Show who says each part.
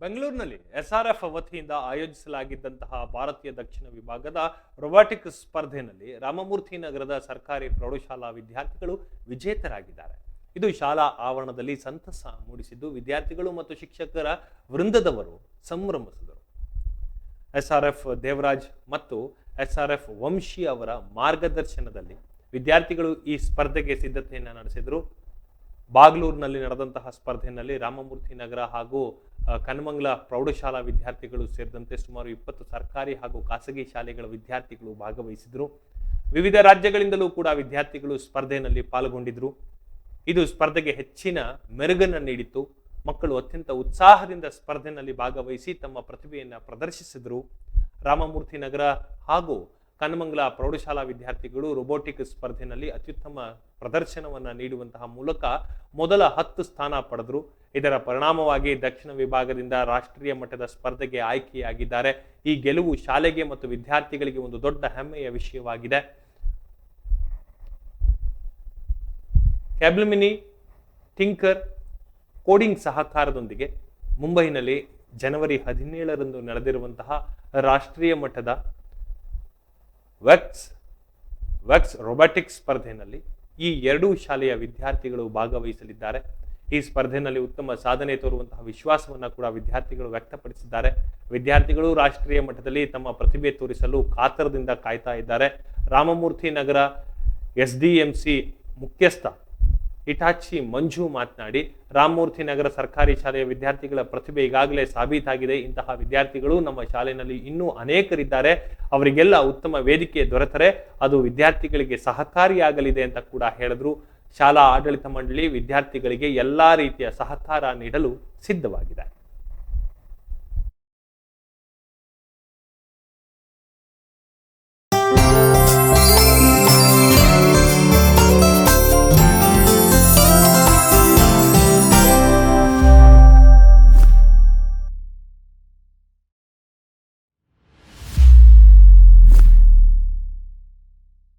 Speaker 1: ಬೆಂಗಳೂರಿನಲ್ಲಿ ಎಸ್ಆರ್ಎಫ್ ವತಿಯಿಂದ ಆಯೋಜಿಸಲಾಗಿದ್ದಂತಹ ಭಾರತೀಯ ದಕ್ಷಿಣ ವಿಭಾಗದ ರೊಬಾಟಿಕ್ ಸ್ಪರ್ಧೆಯಲ್ಲಿ ರಾಮಮೂರ್ತಿ ನಗರದ ಸರ್ಕಾರಿ ಪ್ರೌಢಶಾಲಾ ವಿದ್ಯಾರ್ಥಿಗಳು ವಿಜೇತರಾಗಿದ್ದಾರೆ. ಇದು ಶಾಲಾ ಆವರಣದಲ್ಲಿ ಸಂತಸ ಮೂಡಿಸಿದ್ದು ವಿದ್ಯಾರ್ಥಿಗಳು ಮತ್ತು ಶಿಕ್ಷಕರ ವೃಂದದವರು ಸಂಭ್ರಮಿಸಿದರು. ಎಸ್ಆರ್ಎಫ್ ದೇವರಾಜ್ ಮತ್ತು ಎಸ್ಆರ್ಎಫ್ ವಂಶಿ ಅವರ ಮಾರ್ಗದರ್ಶನದಲ್ಲಿ ವಿದ್ಯಾರ್ಥಿಗಳು ಈ ಸ್ಪರ್ಧೆಗೆ ಸಿದ್ಧತೆಯನ್ನು ನಡೆಸಿದರು. ಬಾಗ್ಲೂರಿನಲ್ಲಿ ನಡೆದಂತಹ ಸ್ಪರ್ಧೆಯಲ್ಲಿ ರಾಮಮೂರ್ತಿ ನಗರ ಹಾಗೂ ಕನಮಂಗಲ ಪ್ರೌಢಶಾಲಾ ವಿದ್ಯಾರ್ಥಿಗಳು ಸೇರಿದಂತೆ ಸುಮಾರು 20 ಸರ್ಕಾರಿ ಹಾಗೂ ಖಾಸಗಿ ಶಾಲೆಗಳ ವಿದ್ಯಾರ್ಥಿಗಳು ಭಾಗವಹಿಸಿದರು. ವಿವಿಧ ರಾಜ್ಯಗಳಿಂದಲೂ ಕೂಡ ವಿದ್ಯಾರ್ಥಿಗಳು ಸ್ಪರ್ಧೆಯಲ್ಲಿ ಪಾಲ್ಗೊಂಡಿದ್ರು. ಇದು ಸ್ಪರ್ಧೆಗೆ ಹೆಚ್ಚಿನ ಮೆರುಗನ್ನು ನೀಡಿತ್ತು. ಮಕ್ಕಳು ಅತ್ಯಂತ ಉತ್ಸಾಹದಿಂದ ಸ್ಪರ್ಧೆಯಲ್ಲಿ ಭಾಗವಹಿಸಿ ತಮ್ಮ ಪ್ರತಿಭೆಯನ್ನು ಪ್ರದರ್ಶಿಸಿದರು. ರಾಮಮೂರ್ತಿ ನಗರ ಹಾಗೂ ಕನಮಂಗಲ ಪ್ರೌಢಶಾಲಾ ವಿದ್ಯಾರ್ಥಿಗಳು ರೋಬೋಟಿಕ್ ಸ್ಪರ್ಧೆಯಲ್ಲಿ ಅತ್ಯುತ್ತಮ ಪ್ರದರ್ಶನವನ್ನು ನೀಡುವಂತಹ ಮೂಲಕ ಮೊದಲ 10 ಸ್ಥಾನ ಪಡೆದರು. ಇದರ ಪರಿಣಾಮವಾಗಿ ದಕ್ಷಿಣ ವಿಭಾಗದಿಂದ ರಾಷ್ಟ್ರೀಯ ಮಟ್ಟದ ಸ್ಪರ್ಧೆಗೆ ಆಯ್ಕೆಯಾಗಿದ್ದಾರೆ. ಈ ಗೆಲುವು ಶಾಲೆಗೆ ಮತ್ತು ವಿದ್ಯಾರ್ಥಿಗಳಿಗೆ ಒಂದು ದೊಡ್ಡ ಹೆಮ್ಮೆಯ ವಿಷಯವಾಗಿದೆ. ಕ್ಯಾಬ್ಲಮಿನಿ ಟಿಂಕರ್ ಕೋಡಿಂಗ್ ಸಹಕಾರದೊಂದಿಗೆ ಮುಂಬೈನಲ್ಲಿ ಜನವರಿ 17ರಂದು ನಡೆದಿರುವಂತಹ ರಾಷ್ಟ್ರೀಯ ಮಟ್ಟದ ವೆಕ್ಸ್ ರೊಬಾಟಿಕ್ಸ್ ಸ್ಪರ್ಧೆಯಲ್ಲಿ ಈ ಎರಡೂ ಶಾಲೆಯ ವಿದ್ಯಾರ್ಥಿಗಳು ಭಾಗವಹಿಸಲಿದ್ದಾರೆ. ಈ ಸ್ಪರ್ಧೆಯಲ್ಲಿ ಉತ್ತಮ ಸಾಧನೆ ತೋರುವಂತಹ ವಿಶ್ವಾಸವನ್ನು ಕೂಡ ವಿದ್ಯಾರ್ಥಿಗಳು ವ್ಯಕ್ತಪಡಿಸಿದ್ದಾರೆ. ವಿದ್ಯಾರ್ಥಿಗಳು ರಾಷ್ಟ್ರೀಯ ಮಟ್ಟದಲ್ಲಿ ತಮ್ಮ ಪ್ರತಿಭೆ ತೋರಿಸಲು ಕಾತರದಿಂದ ಕಾಯ್ತಾ ಇದ್ದಾರೆ. ರಾಮಮೂರ್ತಿ ನಗರ ಎಸ್ಡಿಎಂಸಿ ಮುಖ್ಯಸ್ಥ ಇಟಾಚಿ ಮಂಜು ಮಾತನಾಡಿ, ರಾಮಮೂರ್ತಿ ನಗರ ಸರ್ಕಾರಿ ಶಾಲೆಯ ವಿದ್ಯಾರ್ಥಿಗಳ ಪ್ರತಿಭೆ ಈಗಾಗಲೇ ಸಾಬೀತಾಗಿದೆ. ಇಂತಹ ವಿದ್ಯಾರ್ಥಿಗಳು ನಮ್ಮ ಶಾಲೆಯಲ್ಲಿ ಇನ್ನೂ ಅನೇಕರಿದ್ದಾರೆ. ಅವರಿಗೆಲ್ಲ ಉತ್ತಮ ವೇದಿಕೆ ದೊರೆತರೆ ಅದು ವಿದ್ಯಾರ್ಥಿಗಳಿಗೆ ಸಹಕಾರಿಯಾಗಲಿದೆ ಅಂತ ಕೂಡ ಹೇಳಿದ್ರು. ಶಾಲಾ ಆಡಳಿತ ಮಂಡಳಿ ವಿದ್ಯಾರ್ಥಿಗಳಿಗೆ ಎಲ್ಲಾ ರೀತಿಯ ಸಹಕಾರ ನೀಡಲು ಸಿದ್ಧವಾಗಿದೆ.